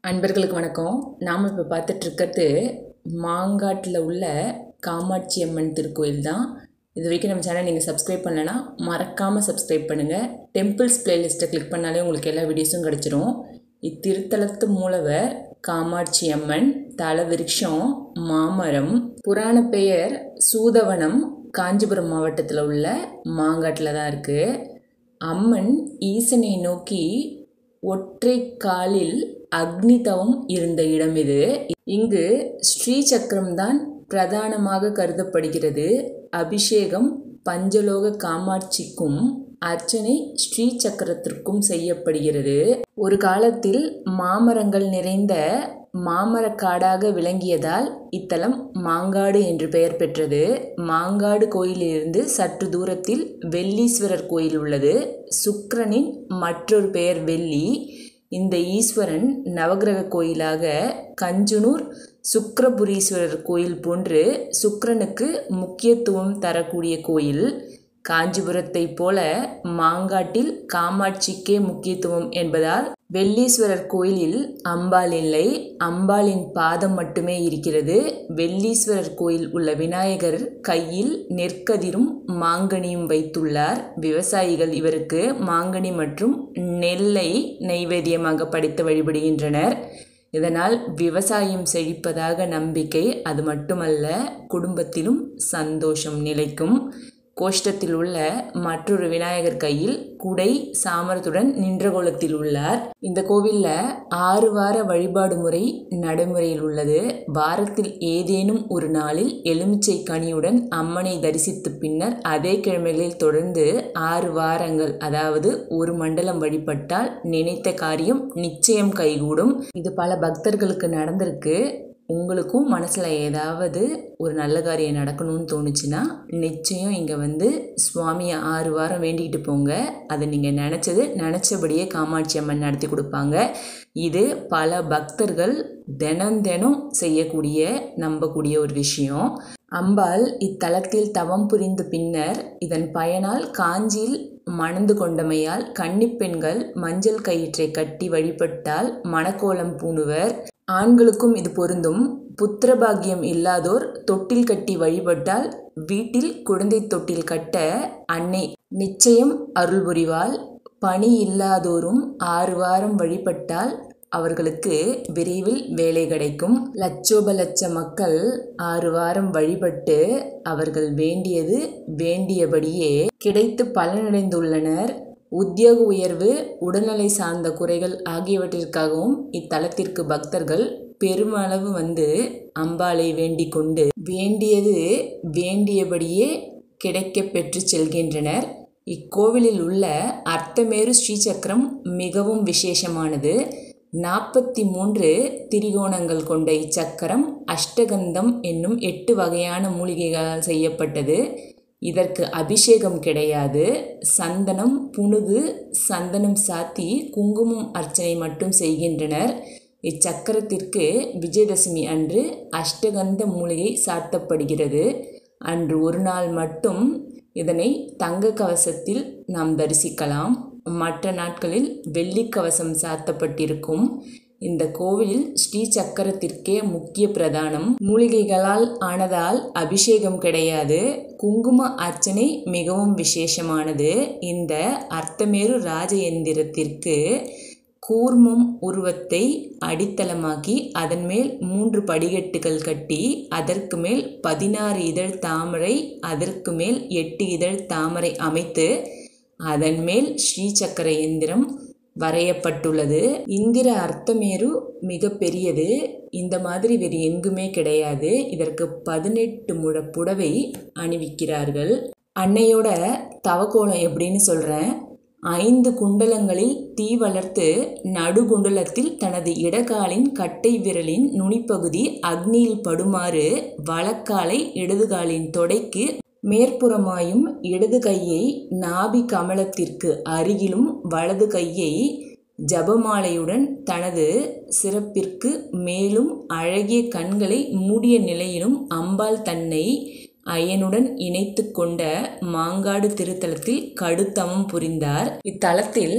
அன்பர்களுக்கு வணக்கம். நாம் இப்போ பார்த்துட்ருக்கிறது மாங்காட்டில் உள்ள காமாட்சி அம்மன் திருக்கோயில் தான். இது வரைக்கும் நம்ம சேனல் நீங்கள் சப்ஸ்கிரைப் பண்ணலைன்னா மறக்காமல் சப்ஸ்கிரைப் பண்ணுங்கள். டெம்பிள்ஸ் பிளேலிஸ்ட்டை கிளிக் பண்ணாலே உங்களுக்கு எல்லா வீடியோஸும் கிடச்சிரும். இத்திருத்தலத்து மூலவர் காமாட்சி அம்மன், தலவிருட்சம் மாமரம், புராண பெயர் சூதவனம், காஞ்சிபுரம் மாவட்டத்தில் உள்ள மாங்காட்டில் தான் இருக்குது. அம்மன் ஈசனை நோக்கி ஒற்றை காலில் அக்னி தவம் இருந்த இடம் இது. இங்கு ஸ்ரீ சக்கரம் தான் பிரதானமாக கருதப்படுகிறது. அபிஷேகம் பஞ்சலோக காமாட்சிக்கும் அர்ச்சனை ஸ்ரீ சக்கரத்திற்கும் செய்யப்படுகிறது. ஒரு காலத்தில் மாமரங்கள் நிறைந்த மாமரக்காடாக விளங்கியதால் இத்தலம் மாங்காடு என்று பெயர் பெற்றது. மாங்காடு கோயிலிலிருந்து சற்று தூரத்தில் வெள்ளீஸ்வரர் கோயில் உள்ளது. சுக்கிரனின் மற்றொரு பெயர் வெள்ளி. இந்த ஈஸ்வரன் நவகிரக கோயிலாக கஞ்சனூர் சுக்கிரபுரீஸ்வரர் கோயில் போன்று சுக்கிரனுக்கு முக்கியத்துவம் தரக்கூடிய கோயில். காஞ்சிபுரத்தை போல மாங்காட்டில் காமாட்சிக்கே முக்கியத்துவம் என்பதால் வெள்ளீஸ்வரர் கோயிலில் அம்பாள் இல்லை, அம்பாளின் பாதம் மட்டுமே இருக்கிறது. வெள்ளீஸ்வரர் கோயில் உள்ள விநாயகர் கையில் நெற்கதிரும் மாங்கனியும் வைத்துள்ளார். விவசாயிகள் இவருக்கு மாங்கனி மற்றும் நெல்லை நைவேத்தியமாக படைத்து வழிபடுகின்றனர். இதனால் விவசாயம் செழிப்பதாக நம்பிக்கை. அது மட்டுமல்ல, குடும்பத்திலும் சந்தோஷம் நிலைக்கும். கோஷ்டத்தில் உள்ள மற்றொரு விநாயகர் கையில் குடை சாமரத்துடன் நின்ற கோலத்தில் உள்ளார். இந்த கோவிலில் 6 வார வழிபாடு முறை நடைமுறையில் உள்ளது. வாரத்தில் ஏதேனும் ஒரு நாளில் எலுமிச்சை கனியுடன் அம்மனை தரிசித்து பின்னர் அதே கிழமைகளில் தொடர்ந்து 6 வாரங்கள், அதாவது ஒரு மண்டலம் வழிபட்டால் நினைத்த காரியம் நிச்சயம் கைகூடும். இது பல பக்தர்களுக்கு நடந்திருக்கு. உங்களுக்கும் மனசில் ஏதாவது ஒரு நல்ல காரியம் நடக்கணும்னு தோணுச்சுன்னா நிச்சயம் இங்கே வந்து சுவாமியை 6 வாரம் வேண்டிக்கிட்டு போங்க. அதை நீங்கள் நினச்சபடியே காமாட்சி அம்மன் நடத்தி கொடுப்பாங்க. இது பல பக்தர்கள் தினம் செய்யக்கூடிய நம்பக்கூடிய ஒரு விஷயம். அம்பாள் இத்தலத்தில் தவம் புரிந்த பின்னர் இதன் பயனால் காஞ்சியில் மணந்து கொண்டமையால் கன்னிப்பெண்கள் மஞ்சள் கயிற்றை கட்டி வழிபட்டால் மணக்கோலம் பூணுவர். ஆண்களுக்கும் இது பொருந்தும். புத்திரபாகியம் இல்லாதோர் தொட்டில் கட்டி வழிபட்டால் வீட்டில் குழந்தை தொட்டில் கட்ட அன்னை நிச்சயம் அருள் புரிவாள். பணி இல்லாதோரும் 6 வாரம் வழிபட்டால் அவர்களுக்கு விரைவில் வேலை கிடைக்கும். லட்சோபலட்ச மக்கள் 6 வாரம் வழிபட்டு அவர்கள் வேண்டியது வேண்டியபடியே கிடைத்து பலனடைந்துள்ளனர். உத்தியோக உயர்வு, உடல்நிலை சார்ந்த குறைகள் ஆகியவற்றிற்காகவும் இத்தலத்திற்கு பக்தர்கள் பெருமளவு வந்து அம்பாளை வேண்டிக் கொண்டு வேண்டியது வேண்டியபடியே கிடைக்க பெற்று செல்கின்றனர். இக்கோவிலில் உள்ள அர்த்தமேரு ஸ்ரீசக்கரம் மிகவும் விசேஷமானது. 43 திரிகோணங்கள் கொண்ட இச்சக்கரம் அஷ்டகந்தம் என்னும் 8 வகையான மூலிகைகளால் செய்யப்பட்டது. இதற்கு அபிஷேகம் கிடையாது. சந்தனம், புனுகு, சந்தனம் சாத்தி குங்குமம் அர்ச்சனை மட்டும் செய்கின்றனர். இச்சக்கரத்திற்கு விஜயதசமி அன்று அஷ்டகந்த மூலிகை சாத்தப்படுகிறது. அன்று ஒரு நாள் மட்டும் இதனை தங்க கவசத்தில் நாம் தரிசிக்கலாம். மற்ற நாட்களில் வெள்ளி கவசம் சாத்தப்பட்டிருக்கும். இந்த கோவிலில் ஸ்ரீ சக்கரத்திற்கே முக்கிய பிரதானம். மூலிகைகளால் ஆனதால் அபிஷேகம் கிடையாது. குங்கும அர்ச்சனை மிகவும் விசேஷமானது. இந்த அர்த்தமேரு ராஜயந்திரத்திற்கு கூர்மம் உருவத்தை அடித்தளமாக்கி அதன் மேல் 3 படிக்கட்டுகள் கட்டி அதற்கு மேல் 16 இதழ் தாமரை, அதற்கு மேல் 8 இதழ் தாமரை அமைத்து அதன் மேல் ஸ்ரீ சக்கர எந்திரம் வரையப்பட்டுள்ளது. இந்திர அர்த்தமேரு மிக பெரியது. இந்த மாதிரி வேறு எங்குமே கிடையாது. இதற்கு 18 முழ புடவை அணிவிக்கிறார்கள். அன்னையோட தவக்கோலம் எப்படின்னு சொல்கிறேன். 5 குண்டலங்களில் தீ வளர்த்து நடுகுண்டலத்தில் தனது இடகாலின் கட்டை விரலின் நுனிப்பகுதி அக்னியில் படுமாறு வலக்காலை இடதுகாலின் தொடைக்கு மேற்புறமாயும் இடது கையை நாபி கமலத்திற்கு அருகிலும் வலது கையை ஜபமாலையுடன் தனது சிறப்பிற்கு மேலும் அழகிய கண்களை மூடிய நிலையிலும் அம்பாள் தன்னை அயனுடன் இணைத்து கொண்ட மாங்காடு திருத்தலத்தில் கடுத்தவம் புரிந்தார். இத்தலத்தில்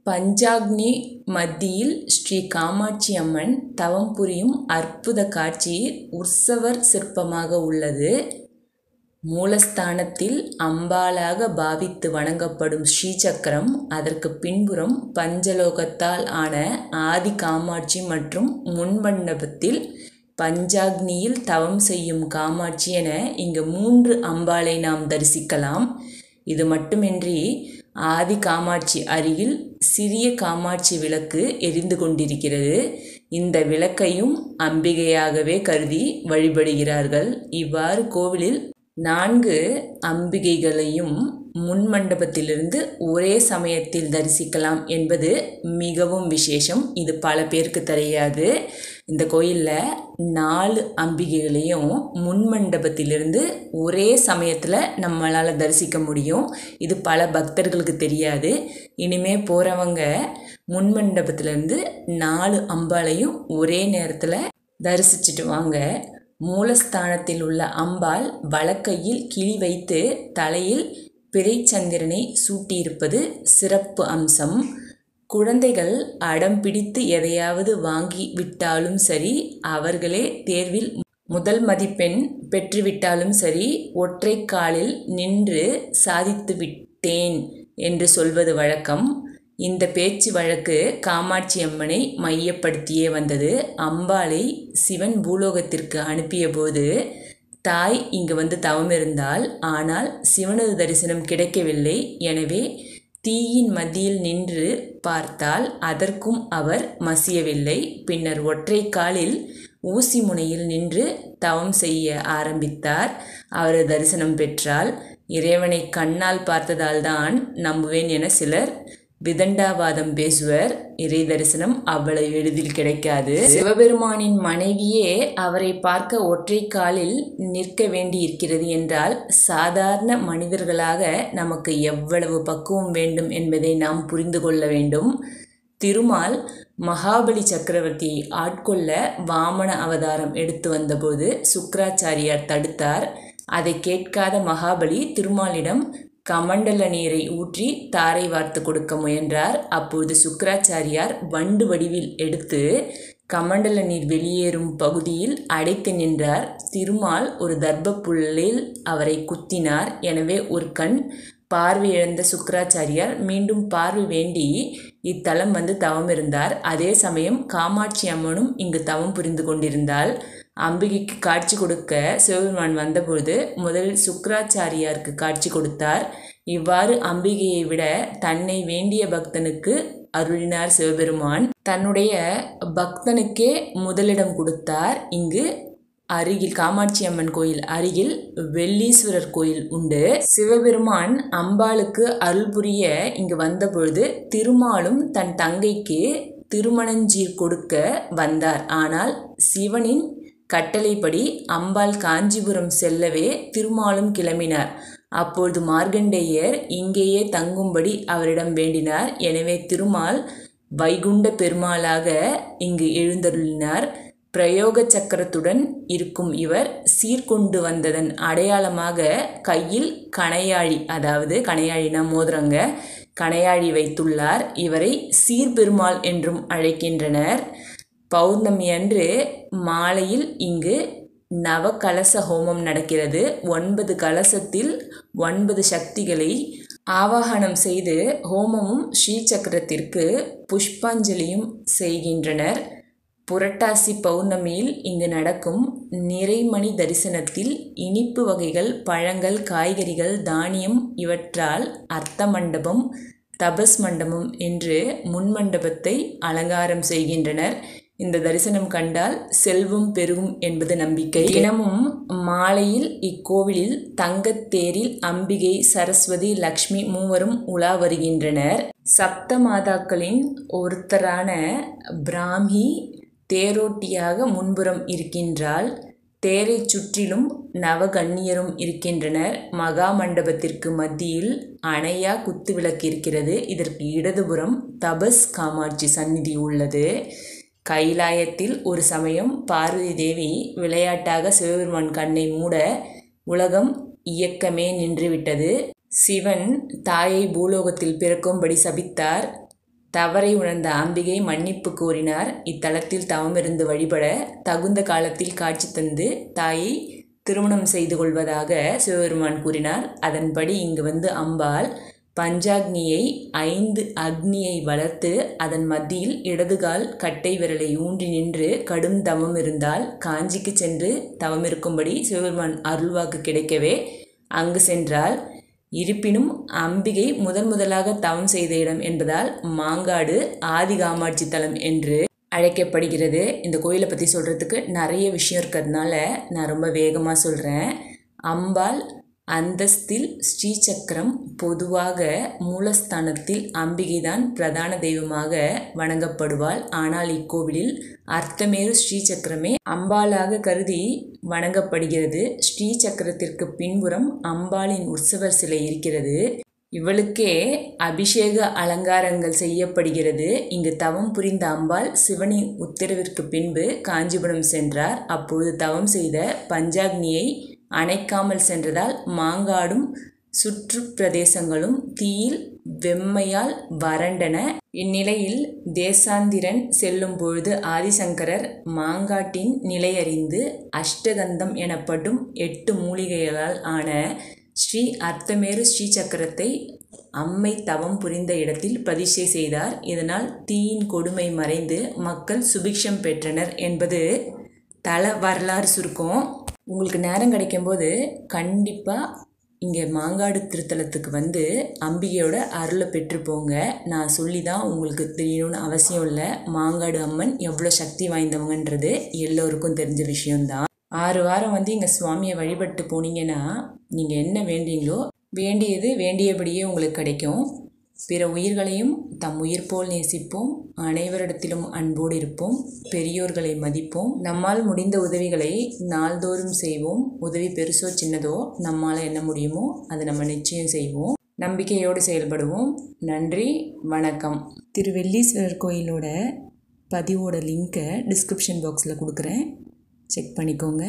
பஞ்சாக்னி மத்தியில் ஸ்ரீ காமாட்சி அம்மன் தவம் புரியும் அற்புத காட்சி உற்சவர் சிற்பமாக உள்ளது. மூலஸ்தானத்தில் அம்பாளாக பாவித்து வணங்கப்படும் ஸ்ரீசக்கரம், அதற்கு பின்புறம் பஞ்சலோகத்தால் ஆன ஆதி காமாட்சி மற்றும் முன்மண்டபத்தில் பஞ்சாக்னியில் தவம் செய்யும் காமாட்சி என இங்கு 3 அம்பாளை நாம் தரிசிக்கலாம். இது மட்டுமின்றி ஆதி காமாட்சி அருகில் சிறிய காமாட்சி விளக்கு எரிந்து கொண்டிருக்கிறது. இந்த விளக்கையும் அம்பிகையாகவே கருதி வழிபடுகிறார்கள். இவ்வாறு கோவிலில் 4 அம்பிகைகளையும் முன்மண்டபத்திலிருந்து ஒரே சமயத்தில் தரிசிக்கலாம் என்பது மிகவும் விசேஷம். இது பல பேருக்கு தெரியாது. இந்த கோயிலில் 4 அம்பிகைகளையும் முன்மண்டபத்திலிருந்து ஒரே சமயத்தில் நம்மளால் தரிசிக்க முடியும். இது பல பக்தர்களுக்கு தெரியாது. இனிமே போகிறவங்க முன்மண்டபத்திலிருந்து 4 அம்பாளையும் ஒரே நேரத்தில் தரிசிச்சுட்டு வாங்க. மூலஸ்தானத்தில் உள்ள அம்பாள் வலக்கையில் கிளி வைத்து தலையில் பிறைச்சந்திரனை சூட்டியிருப்பது சிறப்பு அம்சம். குழந்தைகள் அடம் பிடித்து எதையாவது வாங்கி விட்டாலும் சரி, அவர்களே தேர்வில் முதல் மதிப்பெண் பெற்றுவிட்டாலும் சரி, ஒற்றை காலில் நின்று சாதித்து விட்டேன் என்று சொல்வது வழக்கம். இந்த பேச்சு வழக்கு காமாட்சி அம்மனை மையப்படுத்தியே வந்தது. அம்பாளை சிவன் பூலோகத்திற்கு அனுப்பிய போது தாய் இங்கு வந்து தவம் இருந்தால், ஆனால் சிவனது தரிசனம் கிடைக்கவில்லை. எனவே தீயின் மத்தியில் நின்று பார்த்தால் அதற்கும் அவர் மசியவில்லை. பின்னர் ஒற்றை காலில் ஊசி முனையில் நின்று தவம் செய்ய ஆரம்பித்தார். அவர் தரிசனம் பெற்றால் இறைவனை கண்ணால் பார்த்ததால் தான் நம்புவேன் என சிலர் விதண்டாவாதம் பேசுவர். இறை தரிசனம் அவ்வளவு எளிதில் கிடைக்காது. சிவபெருமானின் மனைவியே அவரை பார்க்க ஒற்றை காலில் நிற்க வேண்டி இருக்கிறது என்றால், சாதாரண மனிதர்களாக நமக்கு எவ்வளவு பக்குவம் வேண்டும் என்பதை நாம் புரிந்து கொள்ள வேண்டும். திருமால் மகாபலி சக்கரவர்த்தியை ஆட்கொள்ள வாமன அவதாரம் எடுத்து வந்தபோது சுக்கிராச்சாரியார் தடுத்தார். அதை கேட்காத மகாபலி திருமாலிடம் கமண்டல நீரை ஊற்றி தாரை வார்த்து கொடுக்க முயன்றார். அப்போது சுக்கிராச்சாரியார் வண்டு வடிவில் எடுத்து கமண்டல நீர் வெளியேறும் பகுதியில் அடைத்து நின்றார். திருமால் ஒரு தர்ப்பப்புல்லில் அவரை குத்தினார். எனவே ஒரு கண் பார்வை இழந்த சுக்கிராச்சாரியார் மீண்டும் பார்வை வேண்டி இத்தலம் வந்து தவம் இருந்தார். அதே சமயம் காமாட்சி அம்மனும் இங்கு தவம் புரிந்து கொண்டிருந்தாள். அம்பிகைக்கு காட்சி கொடுக்க சிவபெருமான் வந்தபோது முதலில் சுக்கிராச்சாரியாருக்கு காட்சி கொடுத்தார். இவ்வாறு அம்பிகையை விட தன்னை வேண்டிய பக்தனுக்கு அருளினார் சிவபெருமான். தன்னுடைய பக்தனுக்கே முதலிடம் கொடுத்தார். இங்கு அருகில் காமாட்சி அம்மன் கோயில் அருகில் வெள்ளீஸ்வரர் கோயில் உண்டு. சிவபெருமான் அம்பாளுக்கு அருள் புரிய இங்கு வந்தபொழுது திருமாலும் தன் தங்கைக்கு திருமணஞ்சீர் கொடுக்க வந்தார். ஆனால் சிவனின் கட்டளைப்படி அம்பாள் காஞ்சிபுரம் செல்லவே திருமாலும் கிளம்பினார். அப்பொழுது மார்க்கண்டேயர் இங்கேயே தங்கும்படி அவரிடம் வேண்டினார். எனவே திருமால் வைகுண்ட பெருமாளாக இங்கு எழுந்தருளினார். பிரயோக சக்கரத்துடன் இருக்கும் இவர் சீர்கொண்டு வந்ததன் அடையாளமாக கையில் கணையாழி, அதாவது கணையாழினா மோதிரங்க, கணையாழி வைத்துள்ளார். இவரை சீர்பெருமாள் என்றும் அழைக்கின்றனர். பௌர்ணமி அன்று மாலையில் இங்கு நவகலச ஹோமம் நடக்கிறது. 9 கலசத்தில் 9 சக்திகளை ஆவாகனம் செய்து ஹோமமும் ஸ்ரீசக்கரத்திற்கு புஷ்பாஞ்சலியும் செய்கின்றனர். புரட்டாசி பௌர்ணமியில் இங்கு நடக்கும் நிறைமணி தரிசனத்தில் இனிப்பு வகைகள், பழங்கள், காய்கறிகள், தானியம் இவற்றால் அர்த்த மண்டபம், தபஸ் மண்டபம் என்று முன்மண்டபத்தை அலங்காரம் செய்கின்றனர். இந்த தரிசனம் கண்டால் செல்வம் பெருகும் என்பது நம்பிக்கை. தினமும் மாலையில் இக்கோவிலில் தங்கத்தேரில் அம்பிகை, சரஸ்வதி, லக்ஷ்மி மூவரும் உலா வருகின்றனர். சப்த மாதாக்களின் ஒருத்தரான பிராமி தேரோட்டியாக முன்புறம் இருக்கின்றாள். தேரை சுற்றிலும் நவகன்னியரும் இருக்கின்றனர். மகா மண்டபத்திற்கு மத்தியில் அணையா குத்துவிளக்கு இருக்கிறது. இதற்கு இடதுபுறம் தபஸ் காமாட்சி சந்நிதி உள்ளது. கைலாயத்தில் ஒரு சமயம் பார்வதி தேவி விளையாட்டாக சிவபெருமான் கண்ணை மூட உலகம் இயக்கமே நின்றுவிட்டது. சிவன் தாயை பூலோகத்தில் பிறக்கும்படி சபித்தார். தவறை உணர்ந்த அம்பிகை மன்னிப்பு கோரினார். இத்தலத்தில் தவமிருந்து வழிபட தகுந்த காலத்தில் காட்சி தந்து தாயை திருமணம் செய்து கொள்வதாக சிவபெருமான் கூறினார். அதன்படி இங்கு அம்பாள் பஞ்சாக்னியை 5 அக்னியை வளர்த்து அதன் மத்தியில் இடதுகால் கட்டை விரலை ஊன்றி நின்று கடும் தவம் இருந்தால் காஞ்சிக்கு சென்று தவமிருக்கும்படி சிவபெருமான் அருள்வாக்கு கிடைக்கவே அங்கு சென்றாள். இருப்பினும் அம்பிகை முதலாக தவம் செய்த இடம் என்பதால் மாங்காடு ஆதி காமாட்சி தலம் என்று அழைக்கப்படுகிறது. இந்த கோயிலை பற்றி சொல்கிறதுக்கு நிறைய விஷயம் இருக்கிறதுனால நான் ரொம்ப வேகமாக சொல்கிறேன். அம்பாள் அந்தஸ்தில் ஸ்ரீசக்கரம் பொதுவாக மூலஸ்தானத்தில் அம்பிகைதான் பிரதான தெய்வமாக வணங்கப்படுவாள். ஆனால் இக்கோவிலில் அர்த்தமேரு ஸ்ரீசக்கரமே அம்பாளாக கருதி வணங்கப்படுகிறது. ஸ்ரீசக்கரத்திற்கு பின்புறம் அம்பாளின் உற்சவர் சிலை இருக்கிறது. இவளுக்கே அபிஷேக அலங்காரங்கள் செய்யப்படுகிறது. இங்கு தவம் புரிந்த அம்பாள் சிவனின் உத்தரவிற்கு பின்பு காஞ்சிபுரம் சென்றார். அப்பொழுது தவம் செய்த பஞ்சாக்னியை அணைக்காமல் சென்றதால் மாங்காடும் சுற்று பிரதேசங்களும் தீயில் வெம்மையால் வறண்டன. இந்நிலையில் தேசாந்திரன் செல்லும் பொழுது ஆதிசங்கரர் மாங்காட்டின் நிலையறிந்து அஷ்டகந்தம் எனப்படும் 8 மூலிகைகளால் ஆன ஸ்ரீ அர்த்தமேரு ஸ்ரீசக்கரத்தை அம்மை தவம் புரிந்த இடத்தில் பிரதிஷ்டை செய்தார். இதனால் தீயின் கொடுமை மறைந்து மக்கள் சுபிக்ஷம் பெற்றனர் என்பது தல வரலாறு சுருக்கம். உங்களுக்கு நேரம் கிடைக்கும்போது கண்டிப்பாக இங்கே மாங்காடு திருத்தலத்துக்கு அம்பிகையோட அருளை பெற்று போங்க. நான் சொல்லி தான் உங்களுக்கு தெரியணும்னு அவசியம் இல்லை. மாங்காடு அம்மன் எவ்வளோ சக்தி வாய்ந்தவங்கன்றது எல்லோருக்கும் தெரிஞ்ச விஷயம்தான். 6 வாரம் இங்கே சுவாமியை வழிபட்டு போனீங்கன்னா நீங்கள் என்ன வேண்டீங்களோ வேண்டியது வேண்டியபடியே உங்களுக்கு கிடைக்கும். பிற உயிர்களையும் தம் உயிர் போல் நேசிப்போம். அனைவரிடத்திலும் அன்போடு இருப்போம். பெரியோர்களை மதிப்போம். நம்மால் முடிந்த உதவிகளை நாள்தோறும் செய்வோம். உதவி பெருசோ சின்னதோ நம்மால் என்ன முடியுமோ அதை நம்ம நிச்சயம் செய்வோம். நம்பிக்கையோடு செயல்படுவோம். நன்றி, வணக்கம். திருவெல்லீஸ்வரர் கோயிலோட பதிவோட லிங்கை டிஸ்கிரிப்ஷன் பாக்ஸில் கொடுக்குறேன். செக் பண்ணிக்கோங்க.